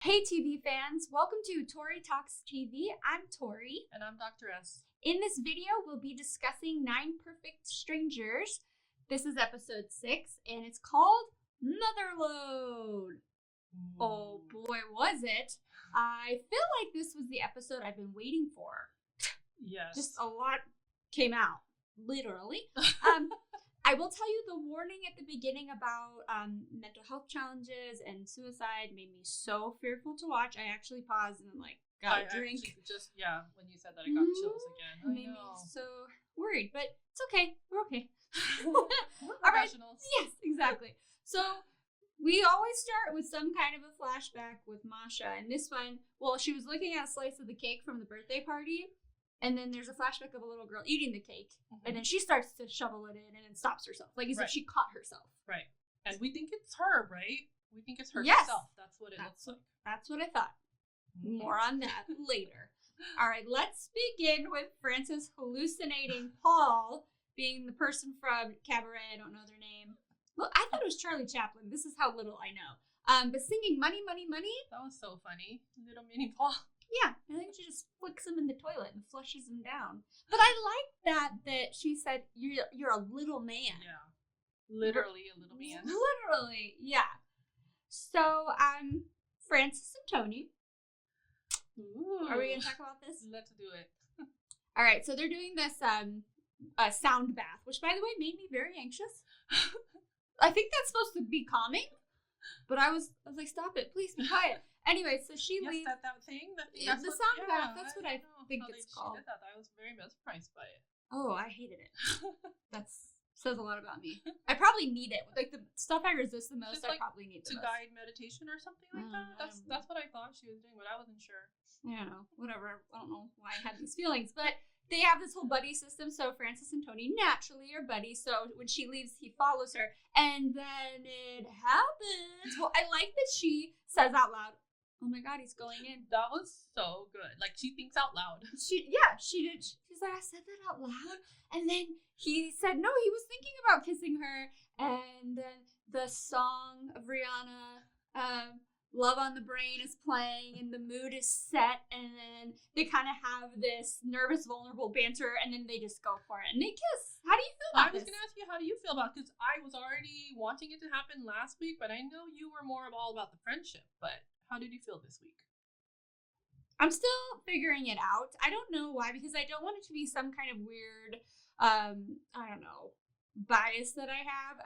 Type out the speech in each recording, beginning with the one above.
Hey TV fans, welcome to Tori Talks TV. I'm Tori. And I'm Dr. S. In this video, we'll be discussing 9 Perfect Strangers. This is episode 6, and it's called Motherlode. Oh boy, was it. I feel like this was the episode I've been waiting for. Yes. Just a lot came out, literally. I will tell you the warning at the beginning about mental health challenges and suicide made me so fearful to watch. I actually paused and got a drink. When you said that, I got chills again. Made me so worried, but it's okay. We're okay. We're professionals. Right. Yes, exactly. So we always start with some kind of a flashback with Masha, and this one, she was looking at a slice of the cake from the birthday party. And then there's a flashback of a little girl eating the cake. Mm-hmm. And then she starts to shovel it in and then stops herself. Like as if she caught herself. Right. And we think it's her, right? We think it's herself. Yes. That's what it looks like. That's what I thought. Mm-hmm. More on that later. All right, let's begin with Frances hallucinating Paul being the person from Cabaret. I don't know their name. Well, I thought it was Charlie Chaplin. This is how little I know. But singing Money, Money, Money. That was so funny. Little mini Paul. Yeah, I think she just flicks him in the toilet and flushes him down. But I like that she said, you're a little man. Yeah. Literally a little man. Literally, yeah. So, Frances and Tony. Ooh. Are we going to talk about this? Let's do it. All right, so they're doing this sound bath, which, by the way, made me very anxious. I think that's supposed to be calming. But I was like, stop it, please be quiet. Anyway, so she leaves. That thing? The sound bath, that's what I think it's called. She did that. I was very mesmerized by it. Oh, I hated it. That says a lot about me. I probably need it. Like the stuff I resist the most, I probably need the most. To guide meditation or something like that? That's what I thought she was doing, but I wasn't sure. I don't know. Whatever. I don't know why I had these feelings, but they have this whole buddy system, so Frances and Tony naturally are buddies, so when she leaves, he follows her, and then it happens. Well, I like that she says out loud, oh my god, he's going in. That was so good. Like, she thinks out loud. She did. She's like, I said that out loud, and then he said, no, he was thinking about kissing her, and then the song of Rihanna, Love on the Brain is playing and the mood is set, and then they kind of have this nervous, vulnerable banter, and then they just go for it and they kiss. How do you feel about this? I was going to ask you, how do you feel about it? Because I was already wanting it to happen last week, but I know you were more all about the friendship, but how did you feel this week? I'm still figuring it out. I don't know why, because I don't want it to be some kind of weird, I don't know, bias that I have.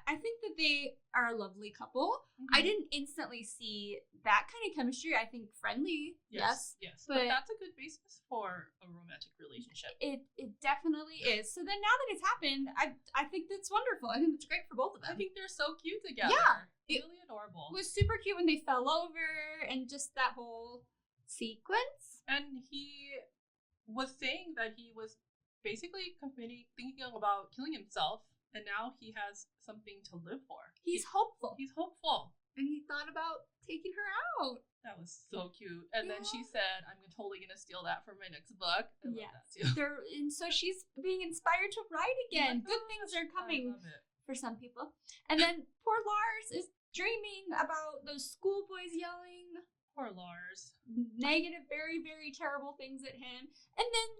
I think that they are a lovely couple. Mm-hmm. I didn't instantly see that kind of chemistry. I think friendly, yes. But that's a good basis for a romantic relationship. It definitely is. So then now that it's happened, I think that's wonderful. I think it's great for both of them. I think they're so cute together. Yeah. Really adorable. It was super cute when they fell over and just that whole sequence. And he was saying that he was basically thinking about killing himself, and now he has something to live for. He's hopeful. And he thought about taking her out. That was so cute. And then she said, I'm totally going to steal that for my next book. I love that too. And so she's being inspired to write again. Good things are coming for some people. And then poor Lars is dreaming about those schoolboys yelling. Poor Lars. Negative, very, very terrible things at him. And then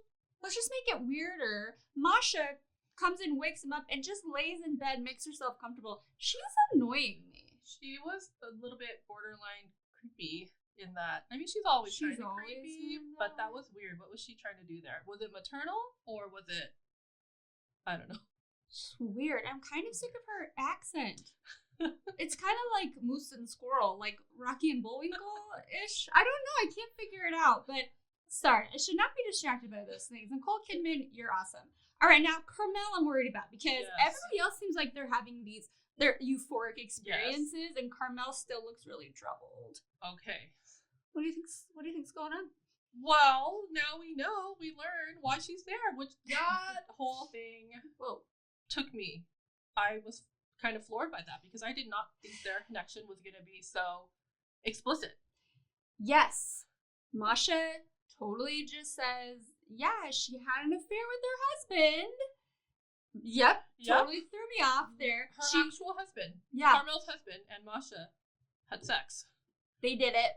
let's just make it weirder. Masha comes and wakes him up and just lays in bed, makes herself comfortable. She's annoying me. She was a little bit borderline creepy in that. I mean, she's always kind of creepy, but that was weird. What was she trying to do there? Was it maternal or was it, I don't know. It's weird. I'm kind of sick of her accent. It's kind of like Moose and Squirrel, like Rocky and Bullwinkle-ish. I don't know. I can't figure it out, but sorry, I should not be distracted by those things. Nicole Kidman, you're awesome. All right, now Carmel I'm worried about because everybody else seems like they're having their euphoric experiences, and Carmel still looks really troubled. Okay. What do you think's going on? Well, now we learn why she's there, which that whole thing took me. I was kind of floored by that because I did not think their connection was going to be so explicit. Yes. Masha totally just says, yeah, she had an affair with her husband. Yep. Totally threw me off there. Her actual husband. Yeah. Carmel's husband and Masha had sex. They did it.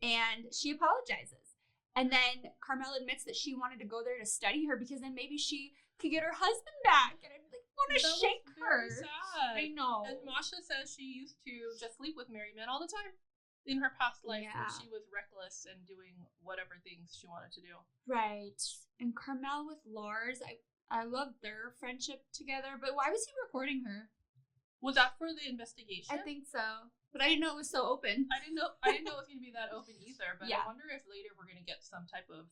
and she apologizes. And then Carmel admits that she wanted to go there to study her because then maybe she could get her husband back. And I like want to shake her. Sad. I know. And Masha says she used to just sleep with married men all the time in her past life when she was reckless and doing whatever things she wanted to do. Right. And Carmel with Lars, I love their friendship together. But why was he recording her? Was that for the investigation? I think so. But I didn't know it was so open. I didn't know it was going to be that open either. But I wonder if later we're going to get some type of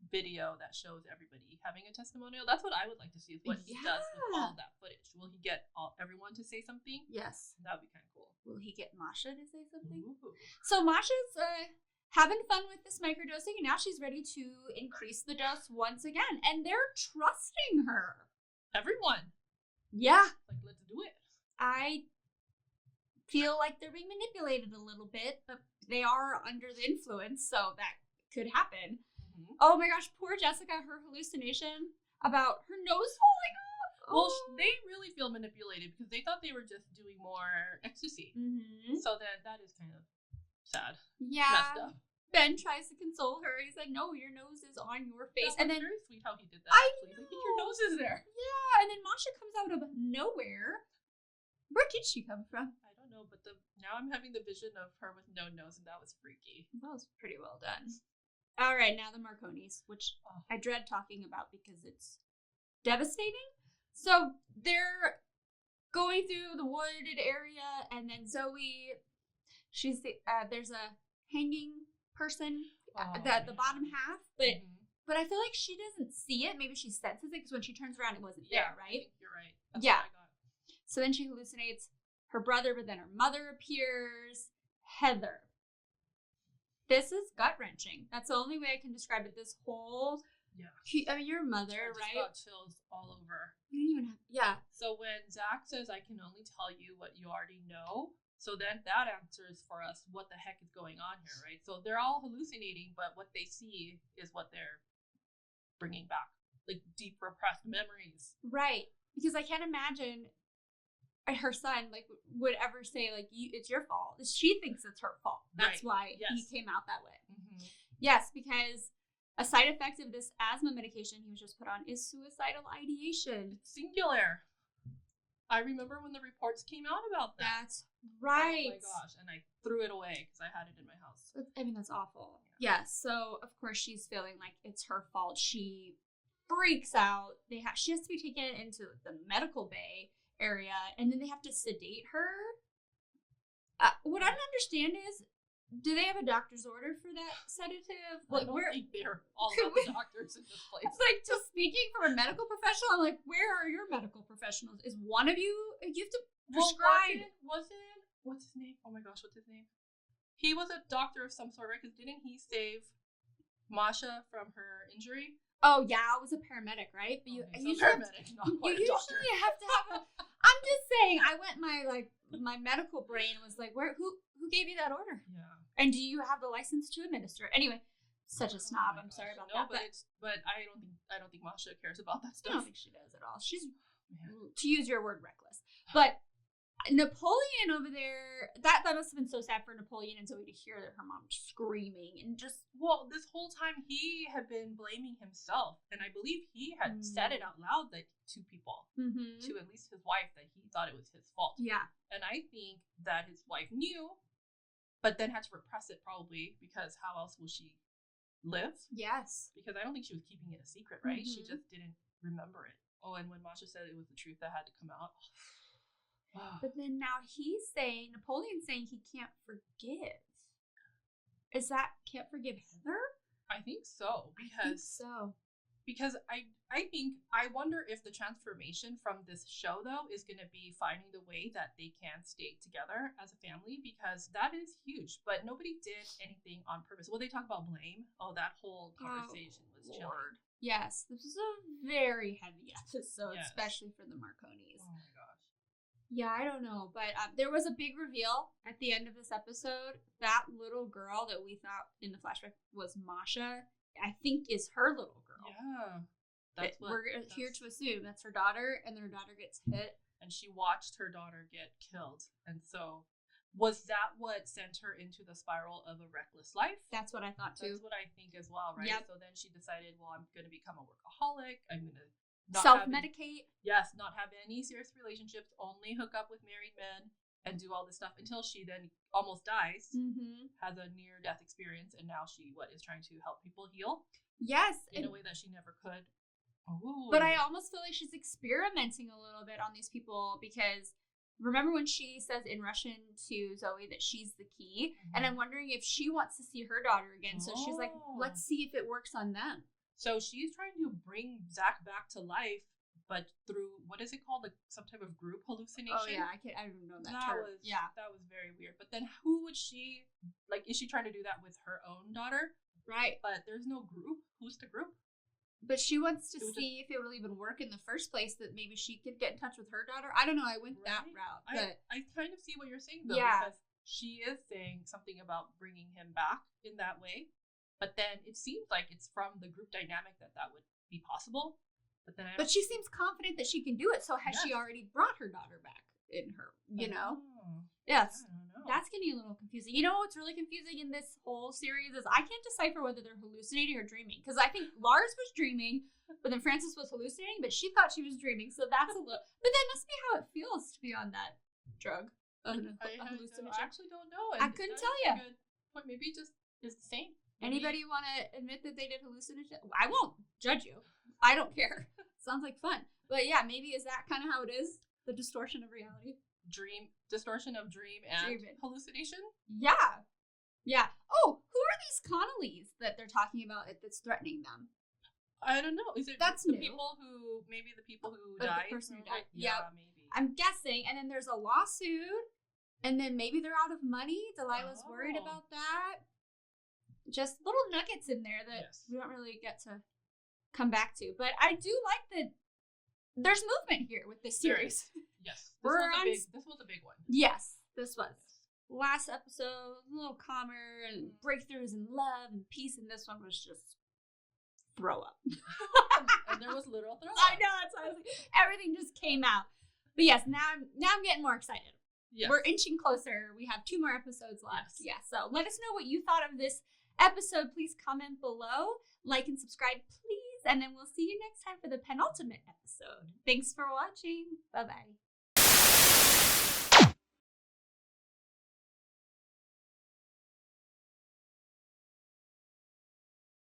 video that shows everybody having a testimonial. That's what I would like to see, is what he does with all that footage. Will he get everyone to say something? Yes. That would be kind of cool. Will he get Masha to say something? Ooh. So Masha's having fun with this microdosing, and now she's ready to increase the dose once again. And they're trusting her. Everyone. Yeah. Like, let's do it. I feel like they're being manipulated a little bit, but they are under the influence, so that could happen. Mm-hmm. Oh my gosh, poor Jessica, her hallucination about her nose falling off. Well, they really feel manipulated because they thought they were just doing more ecstasy. Mm-hmm. So then that is kind of sad. Yeah. Messed up. Ben tries to console her. He's like, no, your nose is on your face. That and then very sweet how he did that. Actually. Like, your nose is there. Yeah, and then Masha comes out of nowhere. Where did she come from? I don't know, but now I'm having the vision of her with no nose, and that was freaky. That was pretty well done. All right, now the Marconis, which I dread talking about because it's devastating. So they're going through the wooded area, and then Zoe, there's a hanging person at the bottom half, but I feel like she doesn't see it. Maybe she senses it because when she turns around, it wasn't there, right? I think you're right. That's what I got. So then she hallucinates her brother, but then her mother appears. Heather. This is gut-wrenching. That's the only way I can describe it. This whole... Yeah. I mean, your mother, right? I just got chills all over. You didn't even have... Yeah. So when Zach says, I can only tell you what you already know, so then that answers for us what the heck is going on here, right? So they're all hallucinating, but what they see is what they're bringing back. Like, deep repressed memories. Right. Because I can't imagine... her son would ever say it's your fault. She thinks it's her fault. That's why he came out that way. Mm-hmm. Yes, because a side effect of this asthma medication he was just put on is suicidal ideation. Singular. I remember when the reports came out about that. That's right. Oh my gosh, and I threw it away because I had it in my house. I mean, that's awful. Yeah, so of course she's feeling like it's her fault. She freaks out. She has to be taken into the medical bay area, and then they have to sedate her. What I don't understand is, do they have a doctor's order for that sedative? I don't think they're all about the doctors in this place. It's like, just speaking from a medical professional, I'm like, where are your medical professionals? Is one of you have to prescribe? Wasn't what's his name? Oh my gosh, what's his name? He was a doctor of some sort, right? Because didn't he save Masha from her injury? Oh yeah, it was a paramedic, right? But you usually have to have a. I'm just saying. I went my medical brain was like, who gave you that order? Yeah. And do you have the license to administer? Anyway, such a snob. I'm sorry about that. But I don't think Masha cares about that stuff. I don't think she does at all. She's, to use your word, reckless. But Napoléon over there, that must have been so sad for Napoléon and Zoe to hear that her mom screaming and just... Well, this whole time he had been blaming himself, and I believe he had said it out loud to people, to at least his wife, that he thought it was his fault. Yeah. And I think that his wife knew, but then had to repress it probably, because how else will she live? Yes. Because I don't think she was keeping it a secret, right? She just didn't remember it. Oh, and when Masha said it was the truth that had to come out... But then now Napoleon's saying he can't forgive. Is that can't forgive Heather? I think so. Because I wonder if the transformation from this show, though, is going to be finding the way that they can stay together as a family, because that is huge. But nobody did anything on purpose. Well, they talk about blame. Oh, that whole conversation was chilling. Yes, this was a very heavy episode, especially for the Marconis. Oh my gosh. Yeah, I don't know, but there was a big reveal at the end of this episode. That little girl that we thought in the flashback was Masha, I think is her little girl. Yeah. We're here to assume that's her daughter, and her daughter gets hit. And she watched her daughter get killed. And so Was that what sent her into the spiral of a reckless life? That's what I thought too. That's what I think as well, right? Yep. So then she decided, well, I'm going to become a workaholic. I'm going to self-medicate. Yes, not have any serious relationships, only hook up with married men and do all this stuff until she then almost dies, has a near-death experience, and now she is trying to help people heal. Yes. In a way that she never could. Ooh. But I almost feel like she's experimenting a little bit on these people because remember when she says in Russian to Zoe that she's the key? And I'm wondering if she wants to see her daughter again. So she's like, let's see if it works on them. So she's trying to bring Zach back to life, but through, what is it called? Like some type of group hallucination? Oh, yeah. I don't know that term. That was very weird. But then who would she, like, is she trying to do that with her own daughter? Right. But there's no group. Who's the group? But she wants to see if it will even work in the first place, that maybe she could get in touch with her daughter. I don't know. I went that route. But I kind of see what you're saying, though, because she is saying something about bringing him back in that way. But then it seems like it's from the group dynamic that would be possible. But she seems confident that she can do it. So has she already brought her daughter back in her, you know? Yes. That's getting a little confusing. You know what's really confusing in this whole series is I can't decipher whether they're hallucinating or dreaming. Because I think Lars was dreaming, but then Frances was hallucinating, but she thought she was dreaming. So that's a little... But that must be how it feels to be on that drug. Hallucination. I actually don't know. I couldn't tell you. But maybe it just is the same. Anybody want to admit that they did hallucination? I won't judge you. I don't care. Sounds like fun. But yeah, maybe is that kind of how it is? The distortion of reality? Distortion of dream and hallucination? Yeah. Yeah. Oh, who are these Connollys that they're talking about that's threatening them? I don't know. Is it that's the new. people who The died? person who died. Yeah, maybe. I'm guessing. And then there's a lawsuit. And then maybe they're out of money. Delilah's worried about that. Just little nuggets in there that we don't really get to come back to. But I do like that there's movement here with this series. Yes. This was a big one. Yes, this was. Last episode, a little calmer and breakthroughs in love and peace, and this one was just throw up. And there was literal throw up. I know, that's why I was like, everything just came out. But yes, now I'm getting more excited. Yes. We're inching closer. We have 2 more episodes left. Yes. Yeah, so let us know what you thought of this episode. Please comment below, like and subscribe, please. And then we'll see you next time for the penultimate episode. Thanks for watching. Bye-bye.